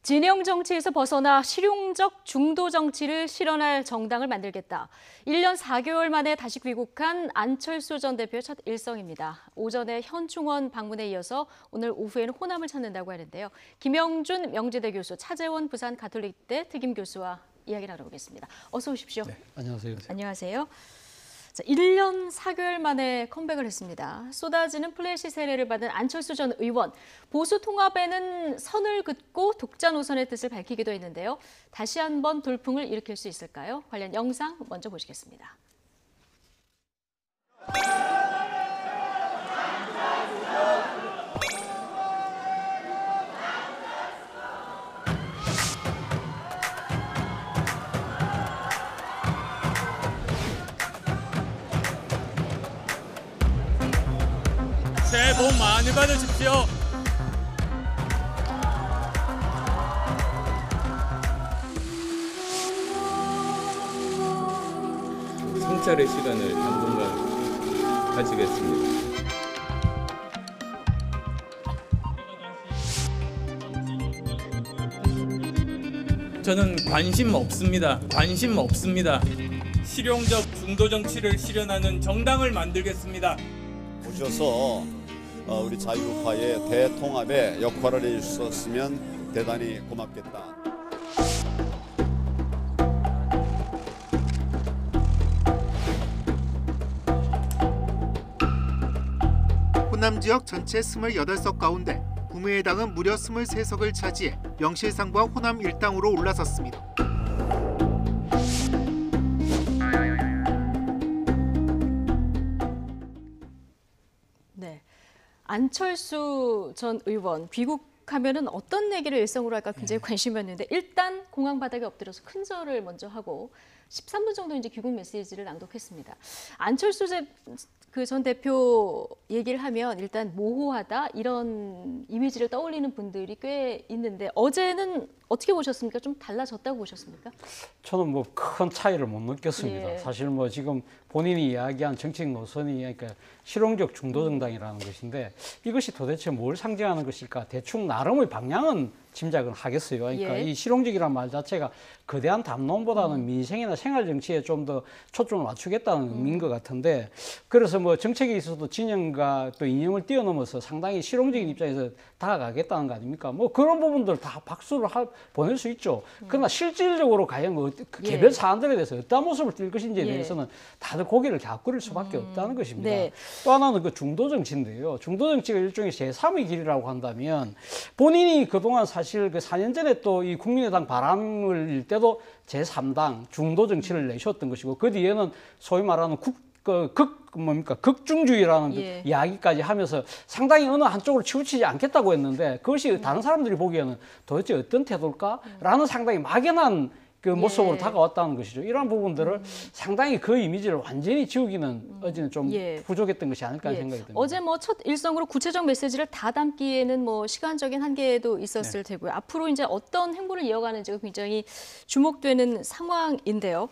진영 정치에서 벗어나 실용적 중도 정치를 실현할 정당을 만들겠다. 1년 4개월 만에 다시 귀국한 안철수 전 대표의 첫 일성입니다. 오전에 현충원 방문에 이어서 오늘 오후에는 호남을 찾는다고 하는데요. 김영준 명지대 교수, 차재원 부산 가톨릭대 특임 교수와 이야기 나눠보겠습니다. 어서 오십시오. 네, 안녕하세요. 안녕하세요. 자, 1년 4개월 만에 컴백을 했습니다. 쏟아지는 플래시 세례를 받은 안철수 전 의원. 보수 통합에는 선을 긋고 독자 노선의 뜻을 밝히기도 했는데요. 다시 한번 돌풍을 일으킬 수 있을까요? 관련 영상 먼저 보시겠습니다. 새해 복 많이 받으십시오. 성찰의 시간을 당분간 가지겠습니다. 저는 관심 없습니다. 관심 없습니다. 실용적 중도 정치를 실현하는 정당을 만들겠습니다. 오셔서 우리 자유파의 대통합에 역할을 해주셨으면 대단히 고맙겠다. 호남 지역 전체 28석 가운데 국민의당은 무려 23석을 차지해 명실상부한 호남 1당으로 올라섰습니다. 네, 안철수 전 의원 귀국하면은 어떤 얘기를 일성으로 할까 굉장히 관심이었는데 일단 공항 바닥에 엎드려서 큰절을 먼저 하고 13분 정도 이제 귀국 메시지를 낭독했습니다. 안철수 전 대표 얘기를 하면 일단 모호하다 이런 이미지를 떠올리는 분들이 꽤 있는데 어제는 어떻게 보셨습니까? 좀 달라졌다고 보셨습니까? 저는 뭐 큰 차이를 못 느꼈습니다. 예. 사실 뭐 지금 본인이 이야기한 정책 노선이 그러니까 실용적 중도 정당이라는 것인데 이것이 도대체 뭘 상징하는 것일까? 대충 나름의 방향은 짐작은 하겠어요. 그러니까 예. 이 실용적이라는 말 자체가 거대한 담론보다는 민생이나 생활 정치에 좀 더 초점을 맞추겠다는 의미인 것 같은데 그래서 뭐 정책에 있어서도 진영과 또 이념을 뛰어넘어서 상당히 실용적인 입장에서 다가가겠다는 거 아닙니까? 뭐 그런 부분들 다 박수를 보낼 수 있죠. 그러나 실질적으로 과연 그 개별 사안들에 대해서 어떤 모습을 띌 것인지에 대해서는 다들 고개를 갸꾸릴 수밖에 없다는 것입니다. 네. 또 하나는 그 중도 정치인데요. 중도 정치가 일종의 제3의 길이라고 한다면 본인이 그동안 사실 그 4년 전에 또 이 국민의당 바람을 일 때도 제3당 중도 정치를 내셨던 것이고 그 뒤에는 소위 말하는 극중주의라는 이야기까지 하면서 상당히 어느 한쪽으로 치우치지 않겠다고 했는데 그것이 다른 사람들이 보기에는 도대체 어떤 태도일까라는 상당히 막연한 그 모습으로 다가왔다는 것이죠. 이러한 부분들을 상당히 그 이미지를 완전히 지우기는 어제는 좀 부족했던 것이 아닐까 생각이 듭니다. 어제 뭐 첫 일성으로 구체적 메시지를 다 담기에는 뭐 시간적인 한계도 있었을 테고요. 앞으로 이제 어떤 행보를 이어가는지가 굉장히 주목되는 상황인데요.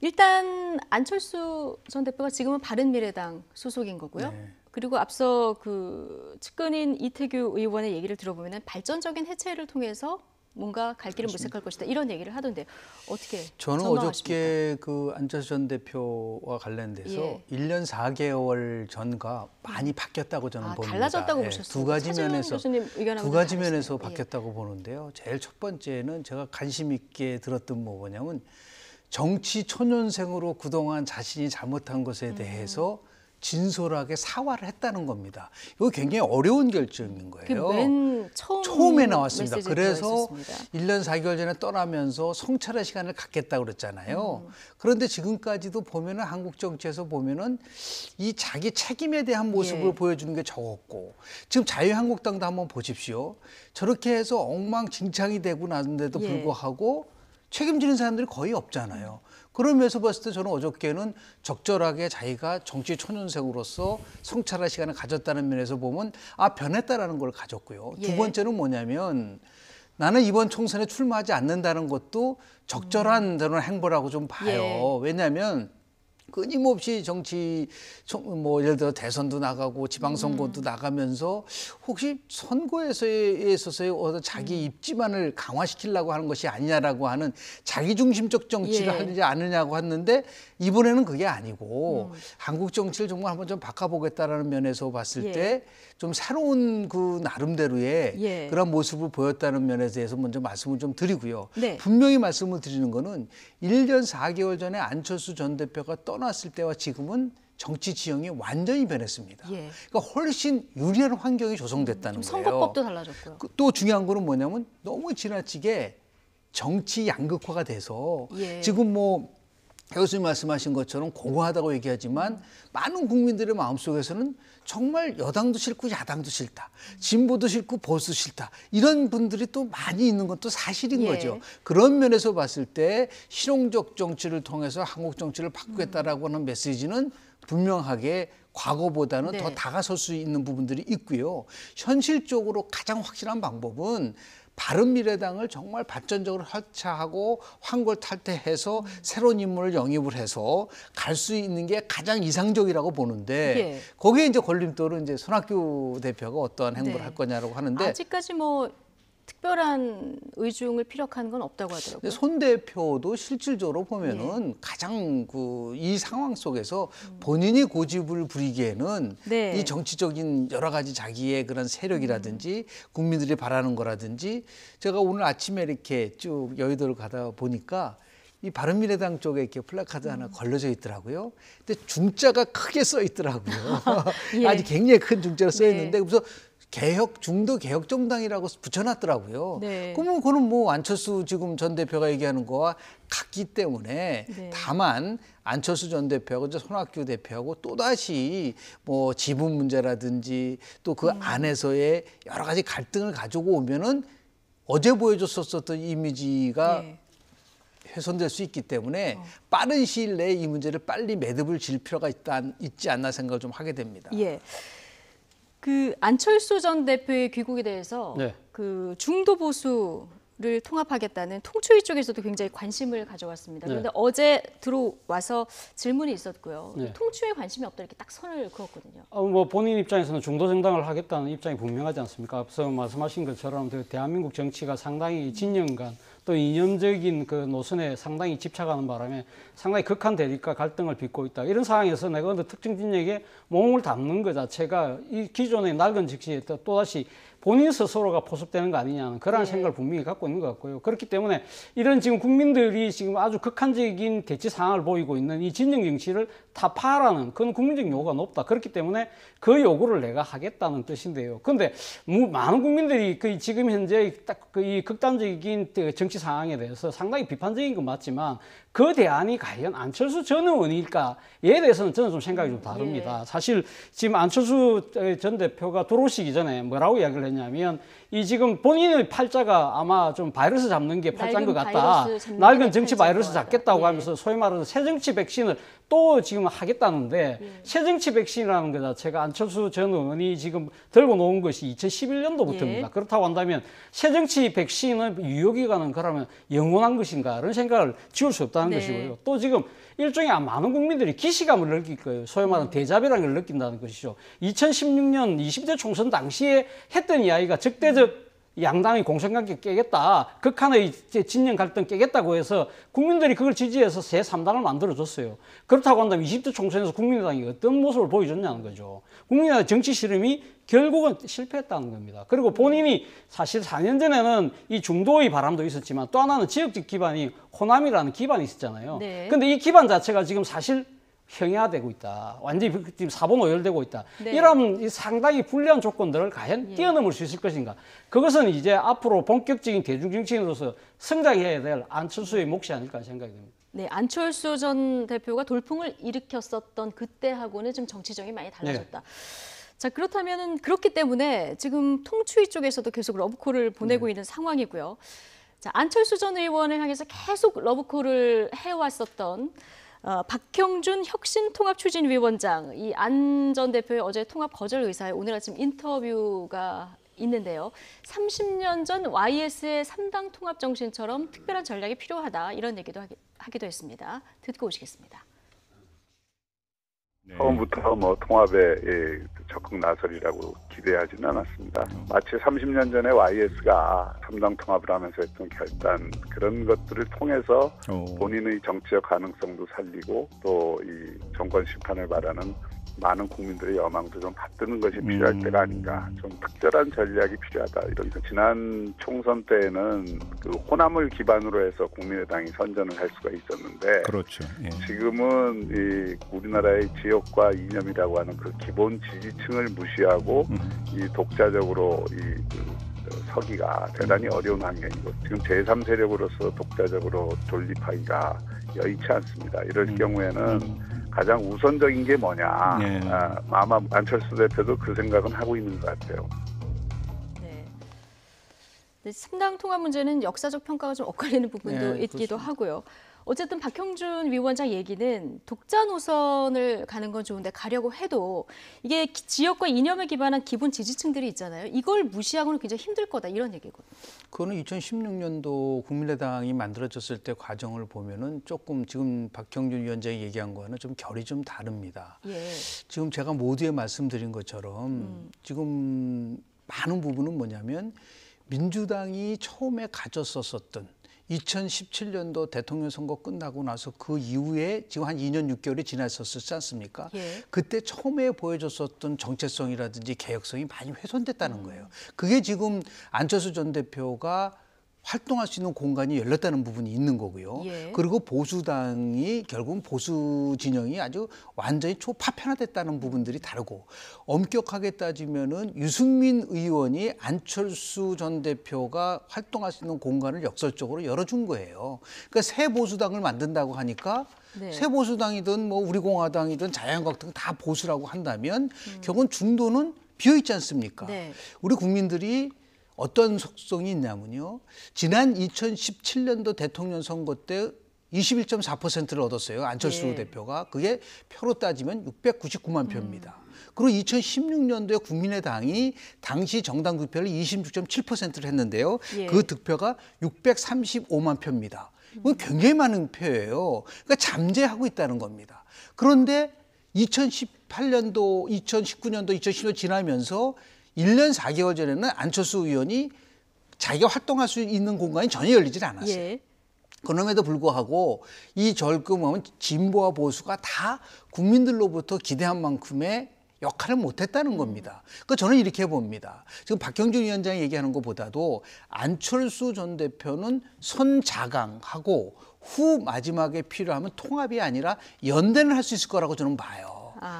일단 안철수 전 대표가 지금은 바른미래당 소속인 거고요. 그리고 앞서 그 측근인 이태규 의원의 얘기를 들어보면 발전적인 해체를 통해서 뭔가 갈 길을 모색할 것이다 이런 얘기를 하던데 어떻게 저는 전망하십니까? 어저께 그 안철수 전 대표와 관련돼서 1년 4개월 전과 많이 바뀌었다고 저는 봅니다. 달라졌다고 보셨습니다. 두 가지 면에서 바뀌었다고 보는데요. 제일 첫 번째는 제가 관심 있게 들었던 뭐냐면 정치 초년생으로 그동안 자신이 잘못한 것에 대해서 진솔하게 사과를 했다는 겁니다. 이거 굉장히 어려운 결정인 거예요. 맨 처음에 나왔습니다. 그래서 1년 4개월 전에 떠나면서 성찰의 시간을 갖겠다고 그랬잖아요. 그런데 지금까지도 보면은 한국 정치에서 보면은 이 자기 책임에 대한 모습을 보여주는 게 적었고 지금 자유한국당도 한번 보십시오. 저렇게 해서 엉망진창이 되고 났는데도 불구하고 책임지는 사람들이 거의 없잖아요. 그런 면에서 봤을 때 저는 어저께는 적절하게 자기가 정치 초년생으로서 성찰할 시간을 가졌다는 면에서 보면 변했다라는 걸 가졌고요. 두 번째는 뭐냐면 나는 이번 총선에 출마하지 않는다는 것도 적절한 저는 행보라고 좀 봐요. 왜냐하면 끊임없이 정치 뭐 예를 들어 대선도 나가고 지방선거도 나가면서 혹시 선거에 있어서의 어떤 자기 입지만을 강화시키려고 하는 것이 아니냐라고 하는 자기중심적 정치를 하지 않느냐고 했는데 이번에는 그게 아니고 한국 정치를 정말 한번 좀 바꿔보겠다라는 면에서 봤을 때 좀 새로운 그 나름대로의 그런 모습을 보였다는 면에 대해서 먼저 말씀을 좀 드리고요. 분명히 말씀을 드리는 거는 1년 4개월 전에 안철수 전 대표가 떠났을 때와 지금은 정치 지형이 완전히 변했습니다. 그러니까 훨씬 유리한 환경이 조성됐다는 거예요. 선거법도 달라졌고요. 또 중요한 거는 뭐냐면 너무 지나치게 정치 양극화가 돼서 지금 뭐 교수님 말씀하신 것처럼 공허하다고 얘기하지만 많은 국민들의 마음속에서는 정말 여당도 싫고 야당도 싫다. 진보도 싫고 보수 싫다. 이런 분들이 또 많이 있는 건 또 사실인 거죠. 그런 면에서 봤을 때 실용적 정치를 통해서 한국 정치를 바꾸겠다라고 하는 메시지는 분명하게 과거보다는 더 다가설 수 있는 부분들이 있고요. 현실적으로 가장 확실한 방법은 바른미래당을 정말 발전적으로 설치하고 환골탈태해서 새로운 인물을 영입을 해서 갈 수 있는 게 가장 이상적이라고 보는데 거기에 이제 걸림돌은 이제 손학규 대표가 어떠한 행보를 할 거냐라고 하는데 아직까지 뭐 특별한 의중을 피력하는 건 없다고 하더라고요. 손 대표도 실질적으로 보면은 가장 이 상황 속에서 본인이 고집을 부리기에는 이 정치적인 여러 가지 자기의 그런 세력이라든지 국민들이 바라는 거라든지 제가 오늘 아침에 이렇게 쭉 여의도를 가다 보니까 이 바른미래당 쪽에 이렇게 플래카드 하나 걸려져 있더라고요. 근데 중자가 크게 써 있더라고요. 아주 굉장히 큰 중자로 써 있는데 그래서 중도 개혁 정당이라고 붙여놨더라고요. 그러면 그거는 뭐 안철수 지금 전 대표가 얘기하는 거와 같기 때문에 다만 안철수 전 대표하고 이제 손학규 대표하고 또 다시 뭐 지분 문제라든지 또 그 안에서의 여러 가지 갈등을 가지고 오면은 어제 보여줬었던 이미지가 훼손될 수 있기 때문에 빠른 시일 내에 이 문제를 빨리 매듭을 질 필요가 있지 않나 생각을 좀 하게 됩니다. 그 안철수 전 대표의 귀국에 대해서 그 중도 보수를 통합하겠다는 통추위 쪽에서도 굉장히 관심을 가져왔습니다. 그런데 어제 들어와서 질문이 있었고요. 통추위에 관심이 없다 이렇게 딱 선을 그었거든요. 뭐 본인 입장에서는 중도 정당을 하겠다는 입장이 분명하지 않습니까? 앞서 말씀하신 것처럼 대한민국 정치가 상당히 진영간 또 이념적인 그 노선에 상당히 집착하는 바람에 상당히 극한 대립과 갈등을 빚고 있다. 이런 상황에서 내가 어느 특정 진영에 몸을 담는 것 자체가 이 기존의 낡은 정치에 또다시 본인 스스로가 포섭되는 거 아니냐는 그런 생각을 분명히 갖고 있는 것 같고요. 그렇기 때문에 이런 지금 국민들이 지금 아주 극한적인 대치 상황을 보이고 있는 이 진영 정치를 타파하라는 그런 국민적 요구가 높다. 그렇기 때문에 그 요구를 내가 하겠다는 뜻인데요. 그런데 많은 국민들이 지금 현재 딱 이 극단적인 정치 상황에 대해서 상당히 비판적인 건 맞지만 그 대안이 과연 안철수 전 의원일까에 대해서는 저는 좀 생각이 좀 다릅니다. 사실 지금 안철수 전 대표가 들어오시기 전에 뭐라고 이야기를 했냐면 이 지금 본인의 팔자가 아마 좀 바이러스 잡는 게 팔자인 것 같다. 낡은 정치 바이러스 잡겠다고 하면서 소위 말하는 새정치 백신을 또 지금 하겠다는데 새정치 백신이라는 것 자체가 안철수 전 의원이 지금 들고 놓은 것이 2011년도부터입니다. 그렇다고 한다면 새정치 백신의 유효기간은 그러면 영원한 것인가 이런 생각을 지울 수 없다는 것이고요. 또 지금 일종의 많은 국민들이 기시감을 느낄 거예요. 소위 말하는 대자비라는 걸 느낀다는 것이죠. 2016년 20대 총선 당시에 했던 이야기가 적대적 양당의 공생관계 깨겠다. 극한의 진영 갈등 깨겠다고 해서 국민들이 그걸 지지해서 제3당을 만들어줬어요. 그렇다고 한다면 20대 총선에서 국민의당이 어떤 모습을 보여줬냐는 거죠. 국민의당 정치 실험이 결국은 실패했다는 겁니다. 그리고 본인이 사실 4년 전에는 이 중도의 바람도 있었지만 또 하나는 지역적 기반이 호남이라는 기반이 있었잖아요. 근데 이 기반 자체가 지금 사실 형해화되고 있다. 완전히 지금 사본 오열되고 있다. 이런 상당히 불리한 조건들을 과연 뛰어넘을 수 있을 것인가. 그것은 이제 앞으로 본격적인 대중정치인으로서 성장해야 될 안철수의 몫이 아닐까 생각이 듭니다. 네, 안철수 전 대표가 돌풍을 일으켰었던 그때하고는 좀 정치적이 많이 달라졌다. 자, 그렇다면 그렇기 때문에 지금 통추위 쪽에서도 계속 러브콜을 보내고 있는 상황이고요. 자, 안철수 전 의원을 향해서 계속 러브콜을 해왔었던 박형준 혁신통합추진위원장, 이 안 전 대표의 어제 통합 거절 의사에 오늘 아침 인터뷰가 있는데요. 30년 전 YS의 3당 통합 정신처럼 특별한 전략이 필요하다 이런 얘기도 하기도 했습니다. 듣고 오시겠습니다. 처음부터 뭐 통합에 적극 나설이라고 기대하지는 않았습니다. 마치 30년 전에 YS가 3당 통합을 하면서 했던 결단 그런 것들을 통해서 본인의 정치적 가능성도 살리고 또 이 정권 심판을 바라는 많은 국민들의 여망도 좀 받드는 것이 필요할 때가 아닌가. 좀 특별한 전략이 필요하다. 이런 지난 총선 때에는 그 호남을 기반으로 해서 국민의당이 선전을 할 수가 있었는데, 그렇죠. 예. 지금은 이 우리나라의 지역과 이념이라고 하는 그 기본 지지층을 무시하고 이 독자적으로 서기가 대단히 어려운 환경이고, 지금 제3세력으로서 독자적으로 존립하기가 여의치 않습니다. 이럴 경우에는 가장 우선적인 게 뭐냐. 아마 안철수 대표도 그 생각은 하고 있는 것 같아요. 네. 3당 통합 문제는 역사적 평가가 좀 엇갈리는 부분도 있기도 하고요. 어쨌든 박형준 위원장 얘기는 독자 노선을 가는 건 좋은데 가려고 해도 이게 지역과 이념에 기반한 기본 지지층들이 있잖아요. 이걸 무시하고는 굉장히 힘들 거다 이런 얘기거든요. 그거는 2016년도 국민의당이 만들어졌을 때 과정을 보면은 조금 지금 박형준 위원장이 얘기한 거는 좀 결이 좀 다릅니다. 예. 지금 제가 모두에 말씀드린 것처럼 지금 많은 부분은 뭐냐면 민주당이 처음에 가졌었던 2017년도 대통령 선거 끝나고 나서 그 이후에 지금 한 2년 6개월이 지났었지 않습니까? 예. 그때 처음에 보여줬었던 정체성이라든지 개혁성이 많이 훼손됐다는 거예요. 그게 지금 안철수 전 대표가 활동할 수 있는 공간이 열렸다는 부분이 있는 거고요. 예. 그리고 보수당이 결국은 보수 진영이 아주 완전히 초파편화됐다는 부분들이 다르고, 엄격하게 따지면은 유승민 의원이 안철수 전 대표가 활동할 수 있는 공간을 역설적으로 열어준 거예요. 그러니까 새 보수당을 만든다고 하니까 새 보수당이든 뭐 우리공화당이든 자유한국당 다 보수라고 한다면 결국은 중도는 비어 있지 않습니까? 네. 우리 국민들이 어떤 속성이 있냐면요. 지난 2017년도 대통령 선거 때 21.4%를 얻었어요. 안철수 대표가. 그게 표로 따지면 699만 표입니다. 그리고 2016년도에 국민의당이 당시 정당 득표를 26.7%를 했는데요. 그 득표가 635만 표입니다. 이건 굉장히 많은 표예요. 그러니까 잠재하고 있다는 겁니다. 그런데 2018년도, 2019년도, 2010년도 지나면서 1년 4개월 전에는 안철수 의원이 자기가 활동할 수 있는 공간이 전혀 열리질 않았어요. 예. 그럼에도 불구하고 이 절금은 진보와 보수가 다 국민들로부터 기대한 만큼의 역할을 못했다는 겁니다. 그러니까 저는 이렇게 봅니다. 지금 박형준 위원장이 얘기하는 것보다도 안철수 전 대표는 선자강하고 후 마지막에 필요하면 통합이 아니라 연대는 할 수 있을 거라고 저는 봐요.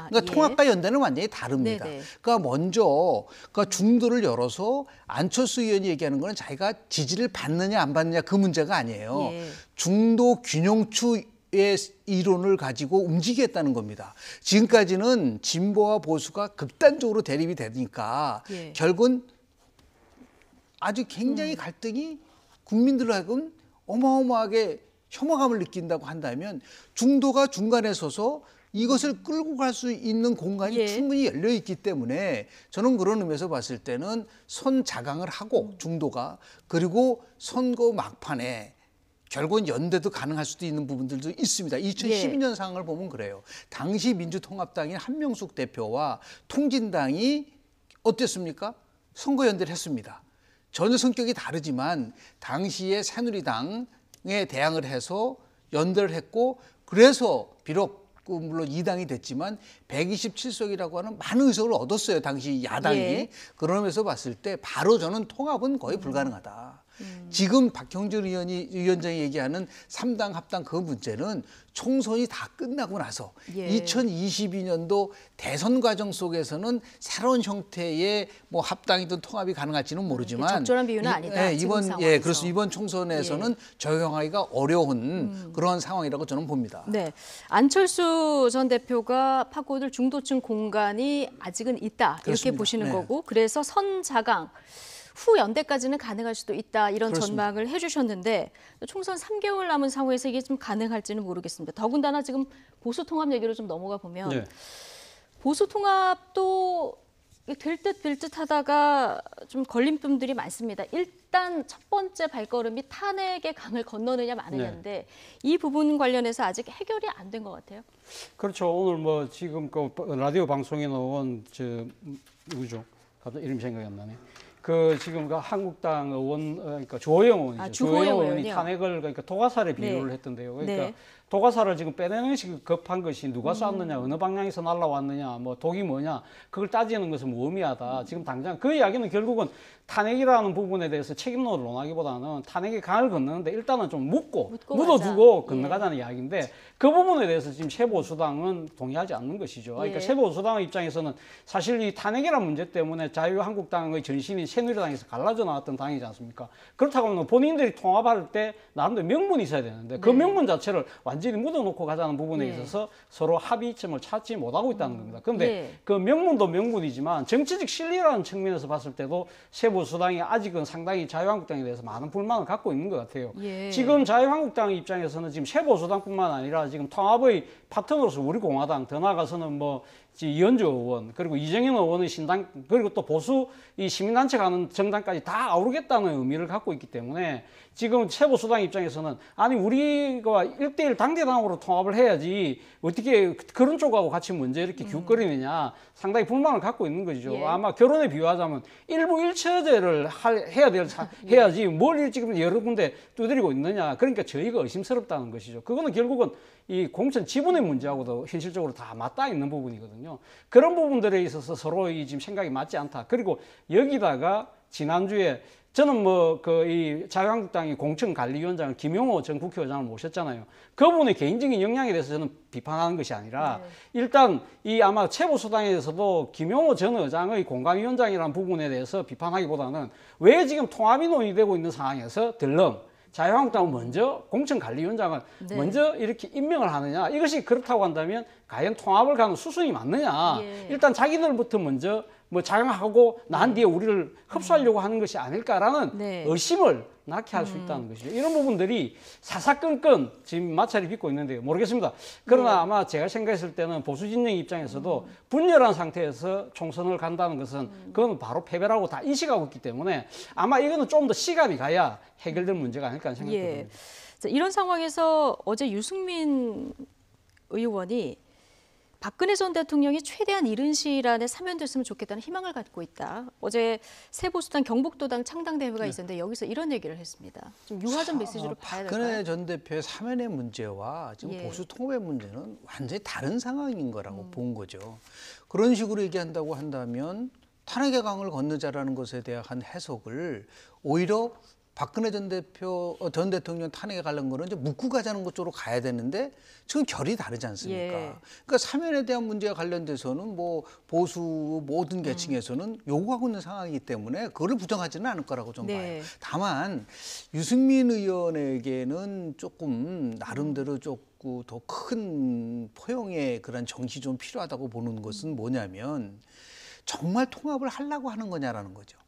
그러니까 통합과 연대는 완전히 다릅니다. 네네. 그러니까 먼저 중도를 열어서 안철수 의원이 얘기하는 거는 자기가 지지를 받느냐 안 받느냐 그 문제가 아니에요. 중도 균형추의 이론을 가지고 움직이겠다는 겁니다. 지금까지는 진보와 보수가 극단적으로 대립이 되니까 결국은 아주 굉장히 갈등이 국민들로 하여금 어마어마하게 혐오감을 느낀다고 한다면 중도가 중간에 서서 이것을 끌고 갈 수 있는 공간이 충분히 열려 있기 때문에 저는 그런 의미에서 봤을 때는 선자강을 하고 중도가, 그리고 선거 막판에 결국은 연대도 가능할 수도 있는 부분들도 있습니다. 2012년 상황을 보면 그래요. 당시 민주통합당인 한명숙 대표와 통진당이 어땠습니까? 선거 연대를 했습니다. 전혀 성격이 다르지만 당시에 새누리당에 대항을 해서 연대를 했고, 그래서 비록 물론 2당이 됐지만 127석이라고 하는 많은 의석을 얻었어요. 당시 야당이. 그러면서 봤을 때 바로 저는 통합은 거의 불가능하다. 지금 박형준 위원장이 얘기하는 3당 합당 그 문제는 총선이 다 끝나고 나서 2022년도 대선 과정 속에서는 새로운 형태의 뭐 합당이든 통합이 가능할지는 모르지만 적절한 비유는 아니다. 그래서 이번 총선에서는 적용하기가 어려운 그런 상황이라고 저는 봅니다. 네, 안철수 전 대표가 파고들 중도층 공간이 아직은 있다 이렇게 그렇습니다. 보시는 거고, 그래서 선자강 후 연대까지는 가능할 수도 있다 이런 전망을 해주셨는데, 총선 3개월 남은 상황에서 이게 좀 가능할지는 모르겠습니다. 더군다나 지금 보수 통합 얘기로 좀 넘어가 보면 보수 통합도 될 듯 될 듯 하다가 좀 걸림돌들이 많습니다. 일단 첫 번째 발걸음이 탄핵의 강을 건너느냐 마느냐인데 이 부분 관련해서 아직 해결이 안 된 것 같아요. 그렇죠. 오늘 뭐 지금 그 라디오 방송에 나온 누구죠? 갑자기 이름 생각이 안 나네. 그 지금 그 한국당 의원 그러니까 주호영 의원이죠. 주호영 의원이 탄핵을 그러니까 도가살에 비유를 했던데요. 그러니까 도가살을 지금 빼내는 것이 급한 것이 누가 쐈느냐, 어느 방향에서 날아왔느냐, 뭐 독이 뭐냐, 그걸 따지는 것은 무의미하다. 지금 당장 그 이야기는 결국은 탄핵이라는 부분에 대해서 책임론을 논하기보다는 탄핵의 강을 건너는데 일단은 좀 묻어두고 건너가자는 이야기인데 그 부분에 대해서 지금 새보수당은 동의하지 않는 것이죠. 그러니까 새보수당의 입장에서는 사실 이 탄핵이라는 문제 때문에 자유한국당의 전신이 새누리당에서 갈라져 나왔던 당이지 않습니까? 그렇다고 하면 본인들이 통합할 때 나름대로 명분이 있어야 되는데 그 명분 자체를 완전히 묻어놓고 가자는 부분에 있어서 서로 합의점을 찾지 못하고 있다는 겁니다. 그런데 그 명분도 명분이지만 정치적 실리라는 측면에서 봤을 때도 새보수당이 아직은 상당히 자유한국당에 대해서 많은 불만을 갖고 있는 것 같아요. 지금 자유한국당 입장에서는 지금 새보수당뿐만 아니라 지금 통합의 파트너로서 우리공화당, 더 나아가서는 뭐 이현주 의원, 그리고 이정현 의원의 신당, 그리고 또 보수 이 시민단체 가는 정당까지 다 아우르겠다는 의미를 갖고 있기 때문에 지금 새보수당 입장에서는 아니 우리가 1대1 당대당으로 통합을 해야지 어떻게 그런 쪽하고 같이 먼저 이렇게 기웃거리느냐 상당히 불만을 갖고 있는 거죠. 아마 결혼에 비유하자면 일부일처제를 해야지 뭘 지금 여러 군데 두드리고 있느냐. 그러니까 저희가 의심스럽다는 것이죠. 그거는 결국은 이 공천 지분의 문제하고도 현실적으로 다 맞닿아 있는 부분이거든요. 그런 부분들에 있어서 서로 지금 생각이 맞지 않다. 그리고 여기다가 지난주에 저는 뭐 이 자유한국당이 공천관리위원장 김용호 전 국회의장을 모셨잖아요. 그분의 개인적인 역량에 대해서 저는 비판하는 것이 아니라 일단 이 아마 새보수당에서도 김용호 전 의장의 공관위원장이라는 부분에 대해서 비판하기보다는 왜 지금 통합이 논의되고 있는 상황에서 자유한국당은 먼저 공천관리위원장을 먼저 이렇게 임명을 하느냐. 이것이 그렇다고 한다면 과연 통합을 가는 수순이 맞느냐. 일단 자기들부터 먼저 뭐 자영하고 난 뒤에 우리를 흡수하려고 하는 것이 아닐까라는 의심을 낳게 할 수 있다는 것이죠. 이런 부분들이 사사건건 지금 마찰이 빚고 있는데요. 모르겠습니다. 그러나 아마 제가 생각했을 때는 보수 진영 입장에서도 분열한 상태에서 총선을 간다는 것은 그건 바로 패배라고 다 인식하고 있기 때문에 아마 이거는 좀 더 시간이 가야 해결될 문제가 아닐까 생각합니다. 자, 이런 상황에서 어제 유승민 의원이 박근혜 전 대통령이 최대한 이른 시일 안에 사면됐으면 좋겠다는 희망을 갖고 있다. 어제 새보수당 경북도당 창당대회가 있었는데 여기서 이런 얘기를 했습니다. 좀 유화적 메시지로 봐야 될까요? 박근혜 전 대표의 사면의 문제와 지금 보수 통합의 문제는 완전히 다른 상황인 거라고 본 거죠. 그런 식으로 얘기한다고 한다면 탄핵의 강을 건너자라는 것에 대한 해석을 오히려 박근혜 전 대통령 탄핵에 관련 거는 이제 묻고 가자는 것 쪽으로 가야 되는데 지금 결이 다르지 않습니까? 그러니까 사면에 대한 문제와 관련돼서는 뭐 보수 모든 계층에서는 요구하고 있는 상황이기 때문에 그거를 부정하지는 않을 거라고 좀 봐요. 다만 유승민 의원에게는 조금 나름대로 조금 더 큰 포용의 그런 정신이 좀 필요하다고 보는 것은 뭐냐면 정말 통합을 하려고 하는 거냐라는 거죠.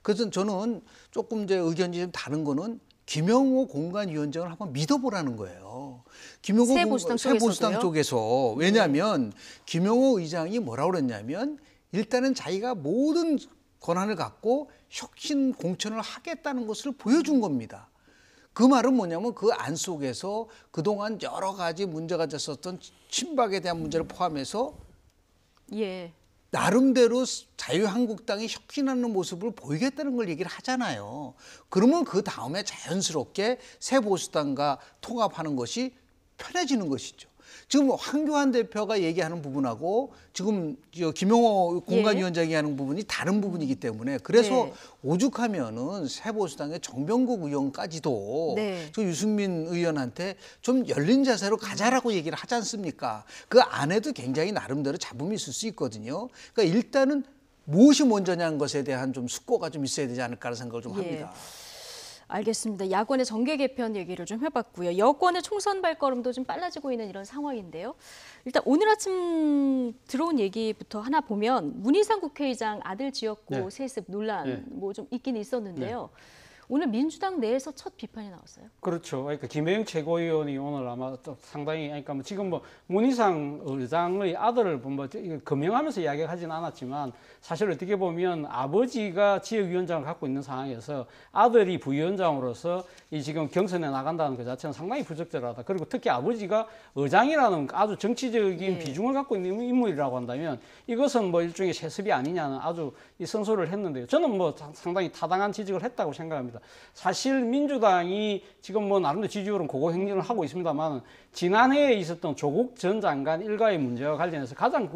그래서 저는 조금 이제 의견이 좀 다른 거는 김용호 공관위원장을 한번 믿어보라는 거예요. 김용호 새보수당 쪽에서. 왜냐하면 김용호 의장이 뭐라고 그랬냐면 일단은 자기가 모든 권한을 갖고 혁신 공천을 하겠다는 것을 보여준 겁니다. 그 말은 뭐냐면 그 안 속에서 그동안 여러 가지 문제가 됐었던 친박에 대한 문제를 포함해서 나름대로 자유한국당이 혁신하는 모습을 보이겠다는 걸 얘기를 하잖아요. 그러면 그 다음에 자연스럽게 새보수당과 통합하는 것이 편해지는 것이죠. 지금 황교안 대표가 얘기하는 부분하고 지금 김용호 공관위원장이 하는 부분이 다른 부분이기 때문에 그래서 오죽하면은 새보수당의 정병국 의원까지도 저 유승민 의원한테 좀 열린 자세로 가자라고 얘기를 하지 않습니까? 그 안에도 굉장히 나름대로 잡음이 있을 수 있거든요. 그러니까 일단은 무엇이 먼저냐는 것에 대한 좀 숙고가 좀 있어야 되지 않을까라는 생각을 좀 합니다. 알겠습니다. 야권의 정계 개편 얘기를 좀 해봤고요. 여권의 총선 발걸음도 좀 빨라지고 있는 이런 상황인데요. 일단 오늘 아침 들어온 얘기부터 하나 보면 문희상 국회의장 아들 지역구 세습 논란 뭐 좀 있긴 있었는데요. 오늘 민주당 내에서 첫 비판이 나왔어요. 그렇죠. 그러니까 김혜영 최고위원이 오늘 아마 또 상당히 그러니까 뭐 지금 뭐 문희상 의장의 아들을 뭐 거명하면서 이야기하지는 않았지만 사실 어떻게 보면 아버지가 지역위원장을 갖고 있는 상황에서 아들이 부위원장으로서 이 지금 경선에 나간다는 것 자체는 상당히 부적절하다. 그리고 특히 아버지가 의장이라는 아주 정치적인 비중을 갖고 있는 인물이라고 한다면 이것은 뭐 일종의 세습이 아니냐는 아주 이 선소를 했는데요. 저는 뭐 상당히 타당한 지적을 했다고 생각합니다. 사실 민주당이 지금 뭐 나름대로 지지율은 고고 행진을 하고 있습니다만 지난해에 있었던 조국 전 장관 일가의 문제와 관련해서 가장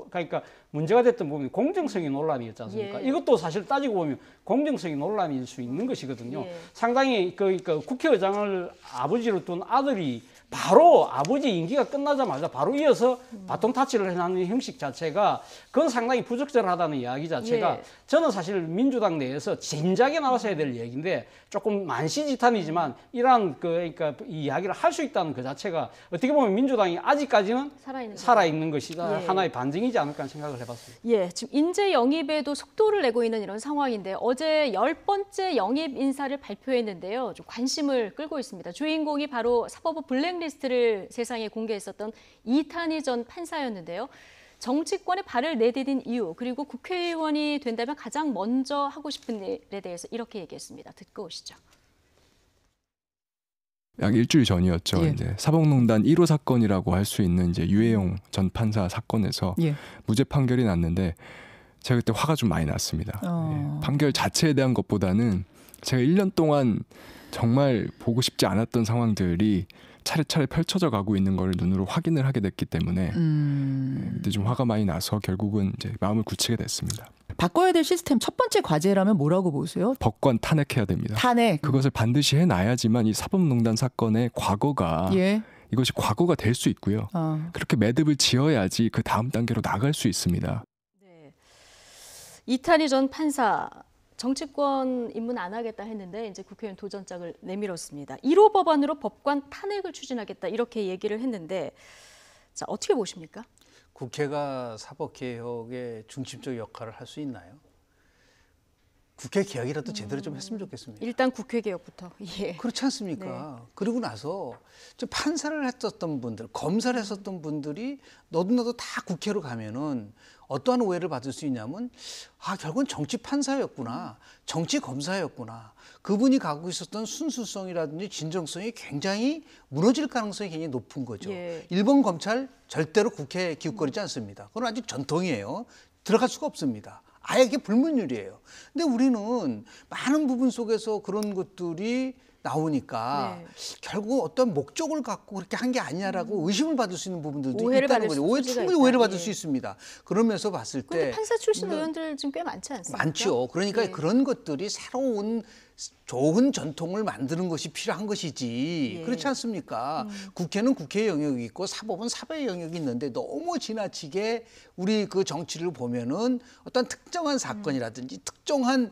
그러니까 문제가 됐던 부분이 공정성이 논란이었지 않습니까? 예. 이것도 사실 따지고 보면 공정성이 논란일 수 있는 것이거든요. 예. 상당히 그러니까 국회의장을 아버지로 둔 아들이 바로 아버지 임기가 끝나자마자 바로 이어서 바톤 타치를 해놓는 형식 자체가 그건 상당히 부적절하다는 이야기 자체가 예. 저는 사실 민주당 내에서 진작에 나와서 해야 될 얘기인데 조금 만시지탄이지만 이러한 그러니까 이 이야기를 할 수 있다는 그 자체가 어떻게 보면 민주당이 아직까지는 살아있는 것이다. 예. 하나의 반증이지 않을까 생각을 해봤습니다. 예, 지금 인재 영입에도 속도를 내고 있는 이런 상황인데 어제 10번째 영입 인사를 발표했는데요. 좀 관심을 끌고 있습니다. 주인공이 바로 사법부 블랙리스트를 세상에 공개했었던 이탄희 전 판사였는데요. 정치권에 발을 내디딘 이유 그리고 국회의원이 된다면 가장 먼저 하고 싶은 일에 대해서 이렇게 얘기했습니다. 듣고 오시죠. 약 일주일 전이었죠. 예. 이제 사법농단 1호 사건이라고 할 수 있는 이제 유해용 전 판사 사건에서 예. 무죄 판결이 났는데 제가 그때 화가 좀 많이 났습니다. 예. 판결 자체에 대한 것보다는 제가 1년 동안 정말 보고 싶지 않았던 상황들이 차례차례 펼쳐져 가고 있는 걸 눈으로 확인을 하게 됐기 때문에 그때 좀 화가 많이 나서 결국은 이제 마음을 굳히게 됐습니다. 바꿔야 될 시스템 첫 번째 과제라면 뭐라고 보세요? 법관 탄핵해야 됩니다. 탄핵. 그것을 반드시 해놔야지만 이 사법농단 사건의 과거가 예. 이것이 과거가 될 수 있고요. 그렇게 매듭을 지어야지 그 다음 단계로 나갈 수 있습니다. 네. 이탄희 전 판사 정치권 입문 안 하겠다 했는데 이제 국회의원 도전장을 내밀었습니다. 1호 법안으로 법관 탄핵을 추진하겠다 이렇게 얘기를 했는데 자 어떻게 보십니까? 국회가 사법개혁의 중심적 역할을 할 수 있나요? 국회 개혁이라도 제대로 좀 했으면 좋겠습니다. 일단 국회 개혁부터. 예. 그렇지 않습니까? 네. 그리고 나서 좀 판사를 했었던 분들, 검사를 했었던 분들이 너도 다 국회로 가면은 어떠한 오해를 받을 수 있냐면 결국은 정치 판사였구나, 정치 검사였구나. 그분이 갖고 있었던 순수성이라든지 진정성이 굉장히 무너질 가능성이 굉장히 높은 거죠. 예. 일본 검찰 절대로 국회에 기웃거리지 않습니다. 그건 아직 전통이에요. 들어갈 수가 없습니다. 아예 이게 불문율이에요. 근데 우리는 많은 부분 속에서 그런 것들이 나오니까 결국 어떤 목적을 갖고 그렇게 한 게 아니냐라고 의심을 받을 수 있는 부분들도 있다는 거죠. 충분히 오해를 받을 수 있습니다. 그러면서 봤을 때 판사 출신 의원들 지금 꽤 많지 않습니까? 많죠. 그러니까 그런 것들이 새로운 좋은 전통을 만드는 것이 필요한 것이지. 그렇지 않습니까? 국회는 국회의 영역이 있고 사법은 사법의 영역이 있는데 너무 지나치게 우리 그 정치를 보면은 어떤 특정한 사건이라든지 특정한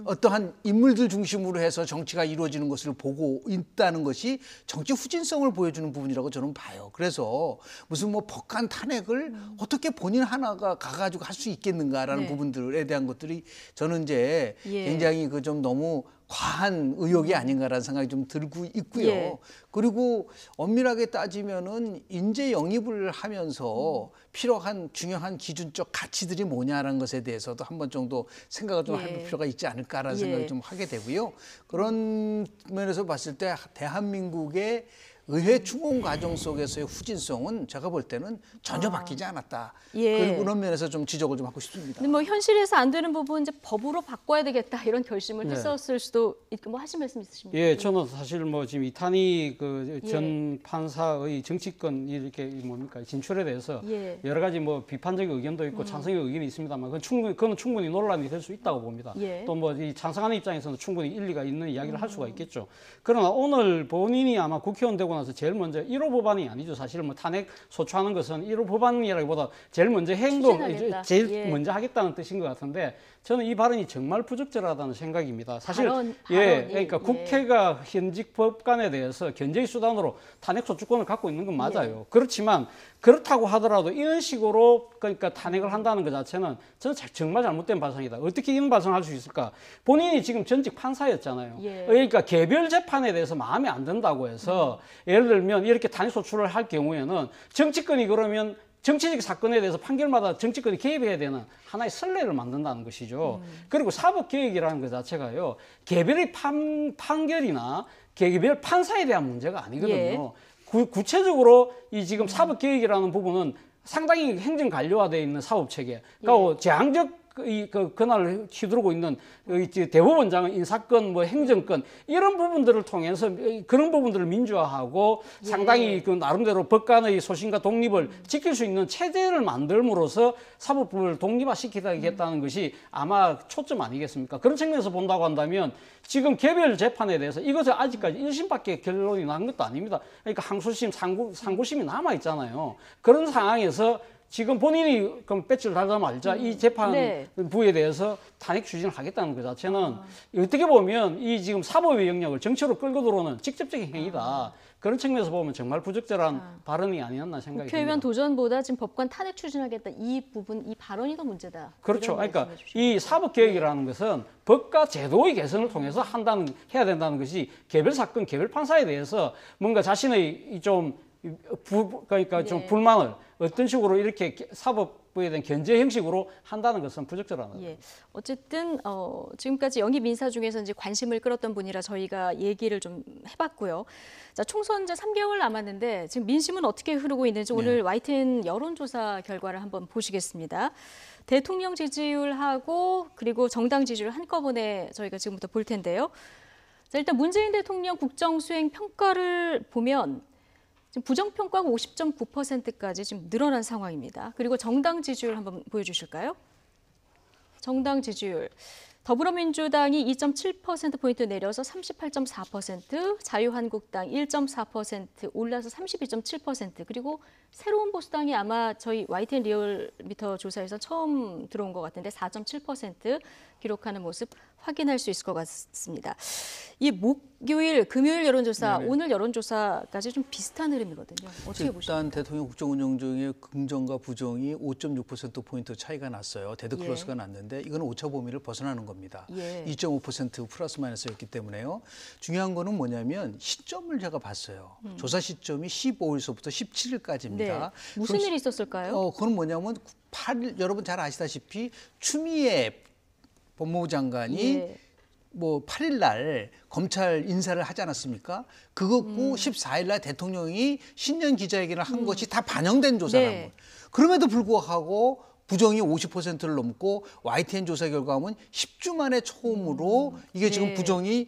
어떠한 인물들 중심으로 해서 정치가 이루어지는 것을 보고 있다는 것이 정치 후진성을 보여주는 부분이라고 저는 봐요. 그래서 무슨 뭐 법관 탄핵을 어떻게 본인 하나가 가가지고 할 수 있겠는가라는 부분들에 대한 것들이 저는 이제 굉장히 그 좀 너무 과한 의혹이 아닌가라는 생각이 좀 들고 있고요. 그리고 엄밀하게 따지면은 인재 영입을 하면서 필요한 중요한 기준적 가치들이 뭐냐라는 것에 대해서도 한 번 정도 생각을 좀 할 필요가 있지 않을까라는 생각을 좀 하게 되고요. 그런 면에서 봤을 때 대한민국의 의회 충원 과정 속에서의 후진성은 제가 볼 때는 전혀 바뀌지 않았다. 그런 면에서 좀 지적을 좀 하고 싶습니다. 근데 뭐 현실에서 안 되는 부분 이제 법으로 바꿔야 되겠다 이런 결심을 했었을 수도 있고 뭐 하실 말씀 있으십니까? 예, 저는 사실 뭐 지금 이탄희 그 전 판사의 정치권 이렇게 뭡니까 진출에 대해서 여러 가지 뭐 비판적인 의견도 있고 찬성의 의견이 있습니다만 그건 충분히 논란이 될 수 있다고 봅니다. 또 뭐 이 찬성하는 입장에서는 충분히 일리가 있는 이야기를 할 수가 있겠죠. 그러나 오늘 본인이 아마 국회의원 되고 나서 제일 먼저 1호 법안이 아니죠. 사실 뭐 탄핵 소추하는 것은 1호 법안이라기보다 제일 먼저 행동, 제일 먼저 하겠다는 뜻인 것 같은데 저는 이 발언이 정말 부적절하다는 생각입니다. 사실 발언이, 그러니까 국회가 현직 법관에 대해서 견제의 수단으로 탄핵 소추권을 갖고 있는 건 맞아요. 그렇지만 그렇다고 하더라도 이런 식으로 그러니까 탄핵을 한다는 것 자체는 저는 정말 잘못된 발상이다. 어떻게 이런 발상을 할 수 있을까? 본인이 지금 전직 판사였잖아요. 그러니까 개별 재판에 대해서 마음에 안 든다고 해서 예를 들면 이렇게 탄핵 소추를 할 경우에는 정치권이 그러면 정치적 사건에 대해서 판결마다 정치권이 개입해야 되는 하나의 선례를 만든다는 것이죠. 그리고 사법개혁이라는 것 자체가요. 개별의 판결이나 개별 판사에 대한 문제가 아니거든요. 구체적으로 이 지금 사법개혁이라는 부분은 상당히 행정 관료화되어 있는 사법체계, 그러니까 제한적 그날 휘두르고 있는 대법원장은 인사권, 뭐 행정권 이런 부분들을 통해서 그런 부분들을 민주화하고 상당히 그 나름대로 법관의 소신과 독립을 지킬 수 있는 체제를 만들므로써 사법부를 독립화시키겠다는 것이 아마 초점 아니겠습니까? 그런 측면에서 본다고 한다면 지금 개별 재판에 대해서 이것을 아직까지 1심밖에 결론이 난 것도 아닙니다. 그러니까 항소심, 상고심이 남아 있잖아요. 그런 상황에서 지금 본인이 그럼 배지를 달자마자 이 재판부에 대해서 탄핵 추진을 하겠다는 것 자체는 어떻게 보면 이 지금 사법의 영역을 정치로 끌고 들어오는 직접적인 행위다. 그런 측면에서 보면 정말 부적절한 발언이 아니었나 생각이 듭니다. 국회의원 도전보다 지금 법관 탄핵 추진하겠다 이 부분, 이 발언이 더 문제다. 그렇죠. 그러니까 이 사법개혁이라는 것은 법과 제도의 개선을 통해서 해야 된다는 것이 개별 사건, 개별 판사에 대해서 뭔가 자신의 좀 불만을 어떤 식으로 이렇게 사법부에 대한 견제 형식으로 한다는 것은 부적절하다. 어쨌든 지금까지 영입 인사 중에서 이제 관심을 끌었던 분이라 저희가 얘기를 좀 해봤고요. 자, 총선 이제 3개월 남았는데 지금 민심은 어떻게 흐르고 있는지 오늘 YTN 여론조사 결과를 한번 보시겠습니다. 대통령 지지율하고 그리고 정당 지지율 한꺼번에 저희가 지금부터 볼 텐데요. 자, 일단 문재인 대통령 국정 수행 평가를 보면 지금 부정평가가 50.9%까지 지금 늘어난 상황입니다. 그리고 정당 지지율 한번 보여주실까요? 정당 지지율. 더불어민주당이 2.7%포인트 내려서 38.4%, 자유한국당 1.4% 올라서 32.7%, 그리고 새로운 보수당이 아마 저희 YTN 리얼미터 조사에서 처음 들어온 것 같은데 4.7% 기록하는 모습 확인할 수 있을 것 같습니다. 이 목요일, 금요일 여론조사, 오늘 여론조사까지 좀 비슷한 흐름이거든요. 어떻게 보십니까? 일단 대통령 국정운영 중에 긍정과 부정이 5.6%포인트 차이가 났어요. 데드크로스가 났는데 이건 오차 범위를 벗어나는 겁니다. 2.5% 플러스 마이너스였기 때문에요. 중요한 거는 뭐냐면 시점을 제가 봤어요. 조사 시점이 15일서부터 17일까지입니다. 무슨 일이 있었을까요? 그건 뭐냐면 8일, 여러분 잘 아시다시피 추미애 법무부 장관이 뭐 8일 날 검찰 인사를 하지 않았습니까? 그것고 14일 날 대통령이 신년 기자회견을 한 것이 다 반영된 조사라는 거예요. 그럼에도 불구하고 부정이 50%를 넘고 YTN 조사 결과는 10주 만에 처음으로 이게 지금 부정이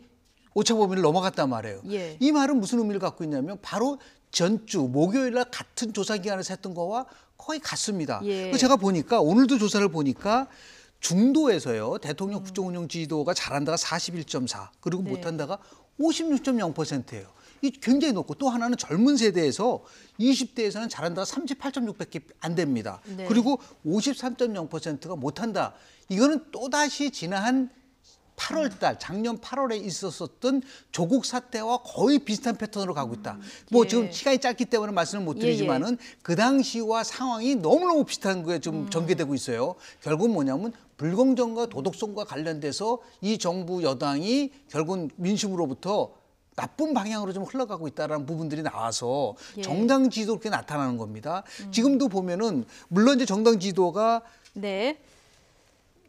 오차 범위를 넘어갔단 말이에요. 이 말은 무슨 의미를 갖고 있냐면 바로 전주 목요일 날 같은 조사 기간에서 했던 거와 거의 같습니다. 제가 보니까 오늘도 조사를 보니까 중도에서요. 대통령 국정운영 지지도가 잘한다가 41.4 그리고 못한다가 56.0%예요. 이 굉장히 높고 또 하나는 젊은 세대에서 20대에서는 잘한다가 38.6밖에 안 됩니다. 그리고 53.0%가 못한다. 이거는 또다시 지난 8월 달, 작년 8월에 있었던 조국 사태와 거의 비슷한 패턴으로 가고 있다. 뭐 지금 시간이 짧기 때문에 말씀을 못 드리지만은 그 당시와 상황이 너무너무 비슷한 거에 좀 전개되고 있어요. 결국은 뭐냐면 불공정과 도덕성과 관련돼서 이 정부 여당이 결국은 민심으로부터 나쁜 방향으로 좀 흘러가고 있다는 부분들이 나와서 정당 지지도 그렇게 나타나는 겁니다. 지금도 보면은 물론 이제 정당 지지도가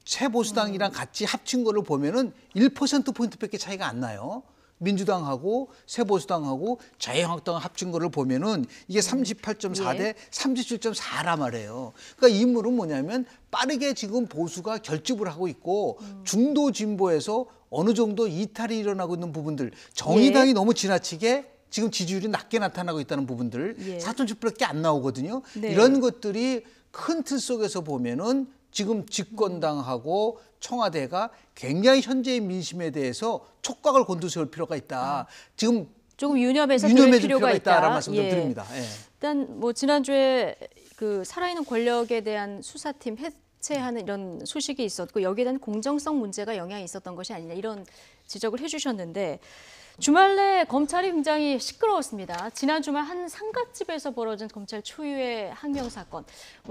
새 보수당이랑 같이 합친 거를 보면은 1%포인트밖에 차이가 안 나요. 민주당하고 새 보수당하고 자유한국당 합친 거를 보면은 이게 38.4 대 37.4라 말이에요. 그러니까 이 인물은 뭐냐면 빠르게 지금 보수가 결집을 하고 있고 중도 진보에서 어느 정도 이탈이 일어나고 있는 부분들, 정의당이 너무 지나치게 지금 지지율이 낮게 나타나고 있다는 부분들, 4.7%밖에 안 나오거든요. 이런 것들이 큰 틀 속에서 보면은 지금 집권당하고 청와대가 굉장히 현재의 민심에 대해서 촉각을 곤두세울 필요가 있다. 지금 조금 유념해서 들을 필요가 있다라는 말씀 좀 드립니다. 일단 뭐 지난주에 그 살아있는 권력에 대한 수사팀 해체하는 이런 소식이 있었고 여기에 대한 공정성 문제가 영향이 있었던 것이 아니냐 이런 지적을 해주셨는데 주말 내 검찰이 굉장히 시끄러웠습니다. 지난 주말 한 상가집에서 벌어진 검찰 초유의 항명 사건.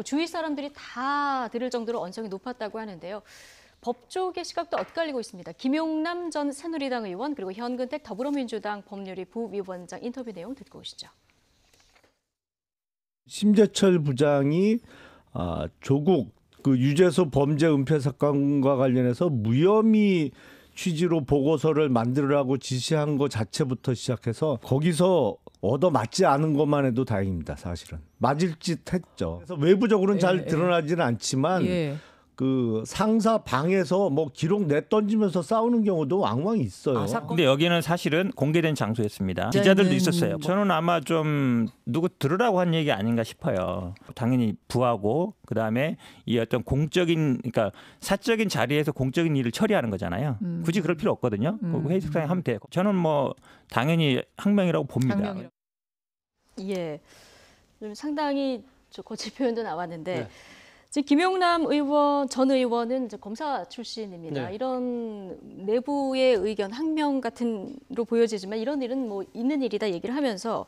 주위 사람들이 다 들을 정도로 언성이 높았다고 하는데요. 법조계 시각도 엇갈리고 있습니다. 김용남 전 새누리당 의원 그리고 현근택 더불어민주당 법률위 부위원장 인터뷰 내용 듣고 오시죠. 심재철 부장이 조국 그 유재수 범죄 은폐 사건과 관련해서 무혐의 취지로 보고서를 만들으라고 지시한 것 자체부터 시작해서 거기서 얻어맞지 않은 것만 해도 다행입니다. 사실은 맞을 짓 했죠. 그래서 외부적으로는 잘 드러나지는 않지만 그 상사 방에서 뭐 기록 내던지면서 싸우는 경우도 왕왕 있어요. 근데 여기는 사실은 공개된 장소였습니다. 기자들도 있었어요. 저는 아마 좀 누구 들으라고 한 얘기 아닌가 싶어요. 당연히 부하고 그다음에 이 어떤 공적인 그러니까 사적인 자리에서 공적인 일을 처리하는 거잖아요. 굳이 그럴 필요 없거든요. 회의석상에 하면 돼요. 저는 뭐 당연히 항명이라고 봅니다. 예, 좀 상당히 거칠 표현도 나왔는데 지금 김용남 의원 전 의원은 이제 검사 출신입니다. 이런 내부의 의견 항명 같은로 보여지지만 이런 일은 뭐 있는 일이다 얘기를 하면서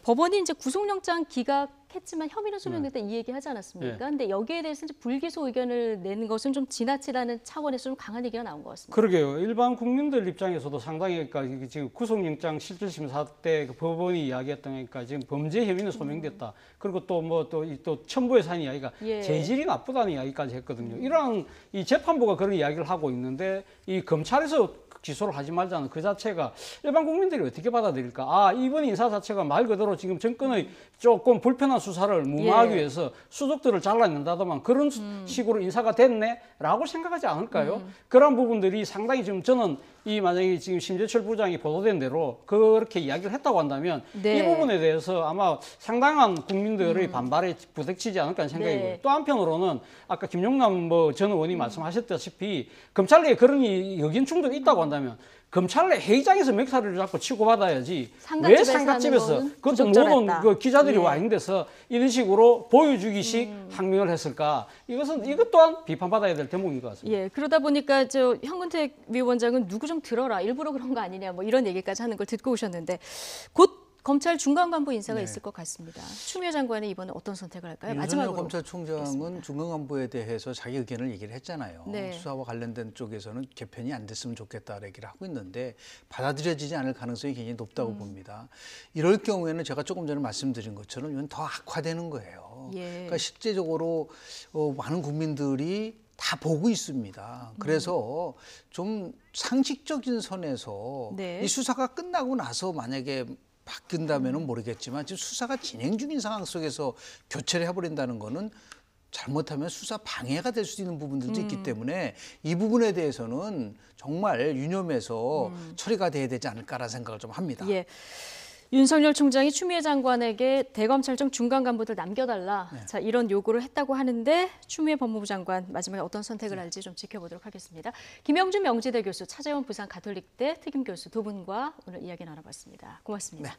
법원이 이제 구속영장 기각했지만 혐의는 소명됐다 이 얘기 하지 않았습니까? 근데 여기에 대해서 이제 불기소 의견을 내는 것은 좀 지나치다는 차원에서 좀 강한 얘기가 나온 것 같습니다. 그러게요. 일반 국민들 입장에서도 상당히 그러니까 지금 구속영장 실질심사 때 그 법원이 이야기했던 거니까 지금 범죄 혐의는 소명됐다. 그리고 또 뭐 또 첨부에 산 이야기가 재질이 나쁘다는 이야기까지 했거든요. 이런 이 재판부가 그런 이야기를 하고 있는데 이 검찰에서 기소를 하지 말자는 그 자체가 일반 국민들이 어떻게 받아들일까? 이번 인사 자체가 말 그대로 지금 정권의 조금 불편한 수사를 무마하기 위해서 수석들을 잘라낸다더만 그런 식으로 인사가 됐네라고 생각하지 않을까요? 그런 부분들이 상당히 지금 저는 이 만약에 지금 심재철 부장이 보도된 대로 그렇게 이야기를 했다고 한다면 이 부분에 대해서 아마 상당한 국민들의 반발에 부닥치지 않을까 하는 생각이고요. 또 한편으로는 아까 김용남 전 의원이 말씀하셨다시피 검찰 내에 그런 의견 충돌이 있다고 한다면 검찰 내 회의장에서 멱살을 잡고 치고받아야지 왜 상가집에서 그것도 모든 그 기자들이 와 있는 데서 이런 식으로 보여주기식 항명을 했을까? 이것 또한 비판받아야 될 대목인 것 같습니다. 예, 그러다 보니까 저 현근택 위원장은 누구 좀 들어라 일부러 그런 거 아니냐 뭐 이런 얘기까지 하는 걸 듣고 오셨는데 곧 검찰 중간 간부 인사가 있을 것 같습니다. 추미애 장관은 이번에 어떤 선택을 할까요? 마지막으로 검찰총장은 중간 간부에 대해서 자기 의견을 얘기를 했잖아요. 수사와 관련된 쪽에서는 개편이 안 됐으면 좋겠다 얘기를 하고 있는데 받아들여지지 않을 가능성이 굉장히 높다고 봅니다. 이럴 경우에는 제가 조금 전에 말씀드린 것처럼 이건 더 악화되는 거예요. 그러니까 실제적으로 많은 국민들이 다 보고 있습니다. 그래서 좀 상식적인 선에서 이 수사가 끝나고 나서 만약에 바뀐다면은 모르겠지만 지금 수사가 진행 중인 상황 속에서 교체를 해버린다는 거는 잘못하면 수사 방해가 될 수 있는 부분들도 있기 때문에 이 부분에 대해서는 정말 유념해서 처리가 돼야 되지 않을까라는 생각을 좀 합니다. 윤석열 총장이 추미애 장관에게 대검찰청 중간 간부들 남겨달라 자 이런 요구를 했다고 하는데 추미애 법무부 장관 마지막에 어떤 선택을 할지 좀 지켜보도록 하겠습니다. 김영준 명지대 교수, 차재원 부산 가톨릭대 특임 교수 두 분과 오늘 이야기 나눠봤습니다. 고맙습니다.